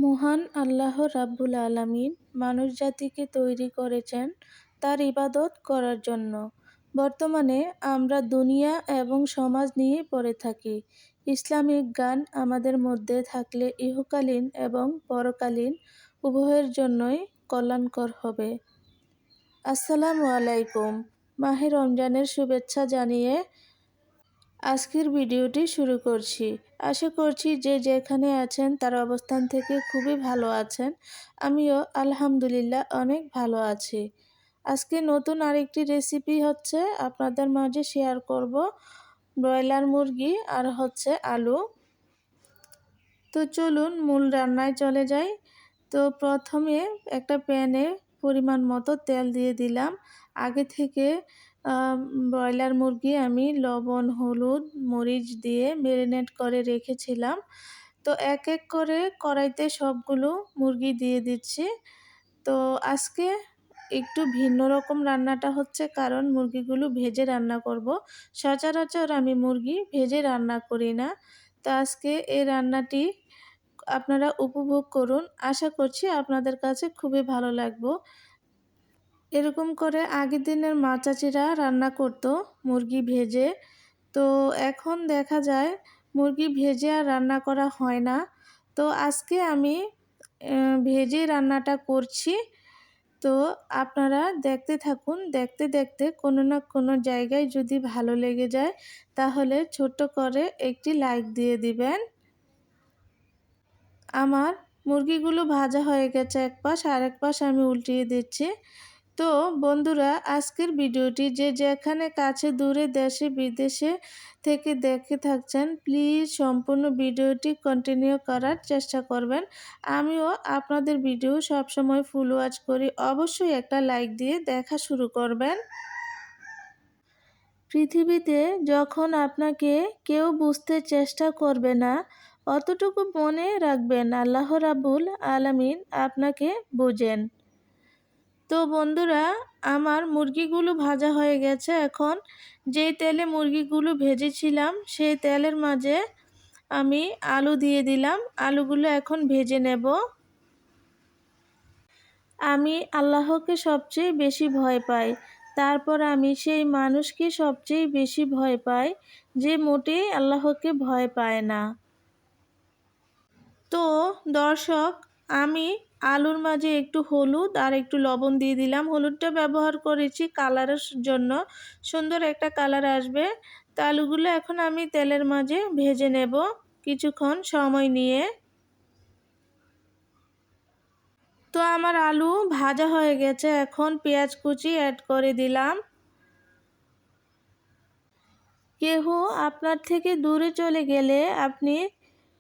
মহান আল্লাহ রাব্বুল আলামিন মানুষ জাতিকে তৈরি করেছেন তার ইবাদত করার জন্য। বর্তমানে আমরা দুনিয়া এবং সমাজ নিয়ে পড়ে থাকি। ইসলামিক জ্ঞান আমাদের মধ্যে থাকলে ইহকালীন এবং পরকালীন উভয়ের জন্যই কল্যাণকর হবে। আসসালামু আলাইকুম। মাহে রমজানের শুভেচ্ছা জানিয়ে আজকের ভিডিওটি শুরু করছি। আশা করছি যে যেখানে আছেন তার অবস্থান থেকে খুবই ভালো আছেন। আমিও আলহামদুলিল্লাহ অনেক ভালো আছি। আজকে নতুন আরেকটি রেসিপি হচ্ছে আপনাদের মাঝে শেয়ার করব ব্রয়লার মুরগি আর হচ্ছে আলু। তো চলুন মূল রান্নায় চলে যাই। তো প্রথমে একটা প্যানে পরিমাণ মতো তেল দিয়ে দিলাম। আগে থেকে ব্রয়লার মুরগি আমি লবণ, হলুদ, মরিচ দিয়ে ম্যারিনেট করে রেখেছিলাম। তো এক এক করে কড়াইতে সবগুলো মুরগি দিয়ে দিচ্ছি। তো আজকে একটু ভিন্ন রকম রান্নাটা হচ্ছে কারণ মুরগিগুলো ভেজে রান্না করব। সচরাচর আমি মুরগি ভেজে রান্না করি না। তো আজকে এই রান্নাটি আপনারা উপভোগ করুন। আশা করছি আপনাদের কাছে খুবই ভালো লাগবে। এরকম করে আগের দিনের মা চাচিরা রান্না করতো মুরগি ভেজে। তো এখন দেখা যায় মুরগি ভেজে আর রান্না করা হয় না। তো আজকে আমি ভেজে রান্নাটা করছি। তো আপনারা দেখতে থাকুন। দেখতে দেখতে কোনো না কোনো জায়গায় যদি ভালো লেগে যায় তাহলে ছোট্ট করে একটি লাইক দিয়ে দিবেন। আমার মুরগিগুলো ভাজা হয়ে গেছে এক পাশ, আর এক পাশ আমি উল্টিয়ে দিচ্ছি। তো বন্ধুরা, আজকের ভিডিওটি যে যেখানে কাছে দূরে দেশে বিদেশে থেকে দেখে থাকছেন প্লিজ সম্পূর্ণ ভিডিওটি কন্টিনিউ করার চেষ্টা করবেন। আমিও আপনাদের ভিডিও সবসময় ফুল ওয়াচ করি। অবশ্যই একটা লাইক দিয়ে দেখা শুরু করবেন। পৃথিবীতে যখন আপনাকে কেউ বুঝতে চেষ্টা করবে না, অতটুকু মনে রাখবেন আল্লাহ রাব্বুল আলামিন আপনাকে বোঝেন। তো বন্ধুরা, আমার মুরগিগুলো ভাজা হয়ে গেছে। এখন যেই তেলে মুরগিগুলো ভেজেছিলাম সেই তেলের মাঝে আমি আলু দিয়ে দিলাম। আলুগুলো এখন ভেজে নেব। আমি আল্লাহকে সবচেয়ে বেশি ভয় পাই। তারপর আমি সেই মানুষকে সবচেয়ে বেশি ভয় পাই যে মোটেই আল্লাহকে ভয় পায় না। তো দর্শক, আমি আলুর মাঝে একটু হলুদ আর একটু লবণ দিয়ে দিলাম। হলুদটা ব্যবহার করেছি কালারের জন্য, সুন্দর একটা কালার আসবে। তো আলুগুলো এখন আমি তেলের মাঝে ভেজে নেব কিছুক্ষণ সময় নিয়ে। তো আমার আলু ভাজা হয়ে গেছে। এখন পেঁয়াজ কুচি অ্যাড করে দিলাম। কেহ আপনার থেকে দূরে চলে গেলে আপনি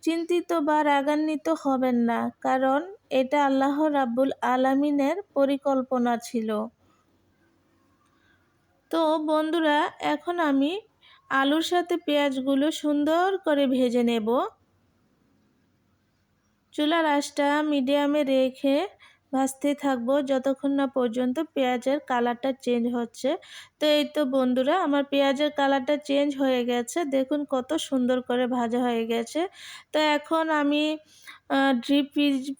চিন্তিত বা রাগান্বিত হবেন না, কারণ এটা আল্লাহ রাব্বুল আলামিনের পরিকল্পনা ছিল। তো বন্ধুরা, এখন আমি আলুর সাথে পেঁয়াজগুলো সুন্দর করে ভেজে নেব। চুলার আঁচটা মিডিয়ামে রেখে ভাজতে থাকবো যতক্ষণ না পর্যন্ত পেঁয়াজের কালারটা চেঞ্জ হচ্ছে। তো এই তো বন্ধুরা, আমার পেঁয়াজের কালারটা চেঞ্জ হয়ে গেছে। দেখুন কত সুন্দর করে ভাজা হয়ে গেছে। তো এখন আমি ডিপ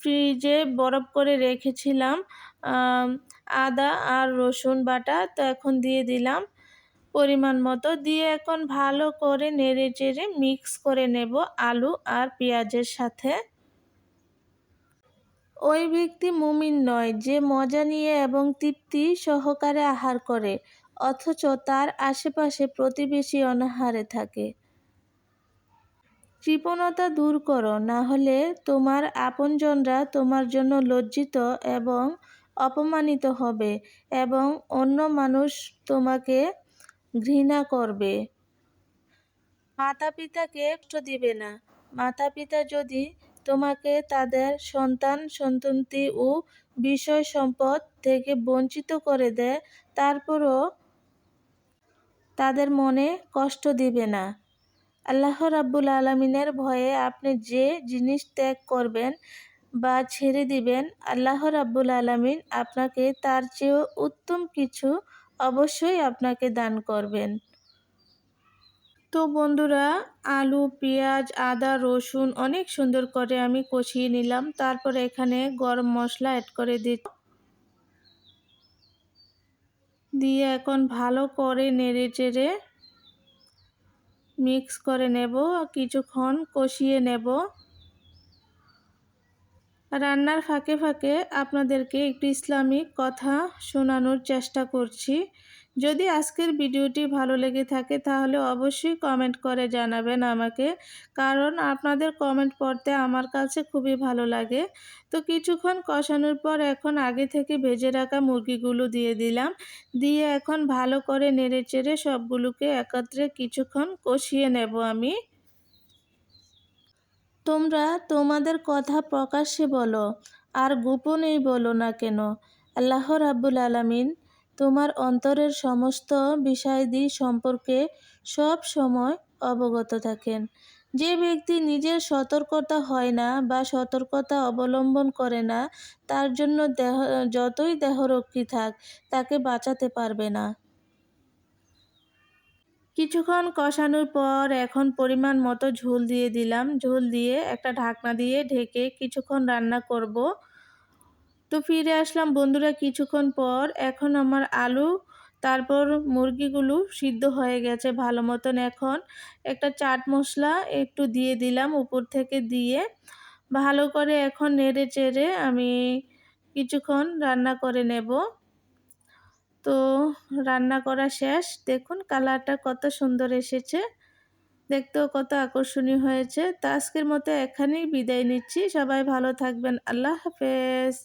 ফ্রিজে বরফ করে রেখেছিলাম আদা আর রসুন বাটা। তো এখন দিয়ে দিলাম পরিমাণ মতো, দিয়ে এখন ভালো করে নেড়ে চেড়ে মিক্স করে নেব আলু আর পেঁয়াজের সাথে। ওই ব্যক্তি মুমিন নয় যে মজা নিয়ে এবং তৃপ্তি সহকারে আহার করে অথচ তার আশেপাশে প্রতিবেশী অনাহারে থাকে। কৃপণতা দূর করো, না হলে তোমার আপনজনরা তোমার জন্য লজ্জিত এবং অপমানিত হবে এবং অন্য মানুষ তোমাকে ঘৃণা করবে। মাতা পিতাকে কষ্ট দিবে না। মাতা পিতা যদি তোমাকে তাদের সন্তান সন্ততি ও বিষয় সম্পদ থেকে বঞ্চিত করে দেয়, তারপরও তাদের মনে কষ্ট দিবে না। আল্লাহ রাব্বুল আলামিনের ভয়ে আপনি যে জিনিস ত্যাগ করবেন বা ছেড়ে দিবেন, আল্লাহ রাব্বুল আলামিন আপনাকে তার চেয়েও উত্তম কিছু অবশ্যই আপনাকে দান করবেন। তো বন্ধুরা, আলু, পেঁয়াজ, আদা, রসুন অনেক সুন্দর করে আমি কষিয়ে নিলাম। তারপর এখানে গরম মশলা অ্যাড করে দিয়ে এখন ভালো করে নেড়ে চেড়ে মিক্স করে নেব, কিছুক্ষণ কষিয়ে নেব। রান্নার ফাঁকে ফাঁকে আপনাদেরকে একটু ইসলামিক কথা শোনানোর চেষ্টা করছি। যদি আজকের ভিডিওটি ভালো লেগে থাকে তাহলে অবশ্যই কমেন্ট করে জানাবেন আমাকে, কারণ আপনাদের কমেন্ট পড়তে আমার কাছে খুবই ভালো লাগে। তো কিছুক্ষণ কষানোর পর এখন আগে থেকে ভেজে রাখা মুরগিগুলো দিয়ে দিলাম। দিয়ে এখন ভালো করে নেড়েচেড়ে সবগুলোকে একত্রে কিছুক্ষণ কষিয়ে নেব আমি। তোমরা তোমাদের কথা প্রকাশ্যে বলো আর গোপনেই বলো না কেন, আল্লাহ রাব্বুল আলামিন তোমার অন্তরের সমস্ত বিষয়াদি সম্পর্কে সব সময় অবগত থাকেন। যে ব্যক্তি নিজের সতর্কতা হয় না বা সতর্কতা অবলম্বন করে না, তার জন্য যতই দেহরক্ষী থাক তাকে বাঁচাতে পারবে না। কিছুক্ষণ কষানোর পর এখন পরিমাণ মতো ঝোল দিয়ে দিলাম। ঝোল দিয়ে একটা ঢাকনা দিয়ে ঢেকে কিছুক্ষণ রান্না করব। তো ফিরে আসলাম বন্ধুরা কিছুক্ষণ পর। এখন আমার আলু তারপর মুরগিগুলো সিদ্ধ হয়ে গেছে ভালো মতন। এখন একটা চাট মশলা একটু দিয়ে দিলাম উপর থেকে, দিয়ে ভালো করে এখন নেড়ে চেড়ে আমি কিছুক্ষণ রান্না করে নেব। তো রান্না করা শেষ, দেখুন কালারটা কত সুন্দর এসেছে, দেখতেও কত আকর্ষণীয় হয়েছে। তো আজকের মতো এখানেই বিদায় নিচ্ছি। সবাই ভালো থাকবেন। আল্লাহ হাফেজ।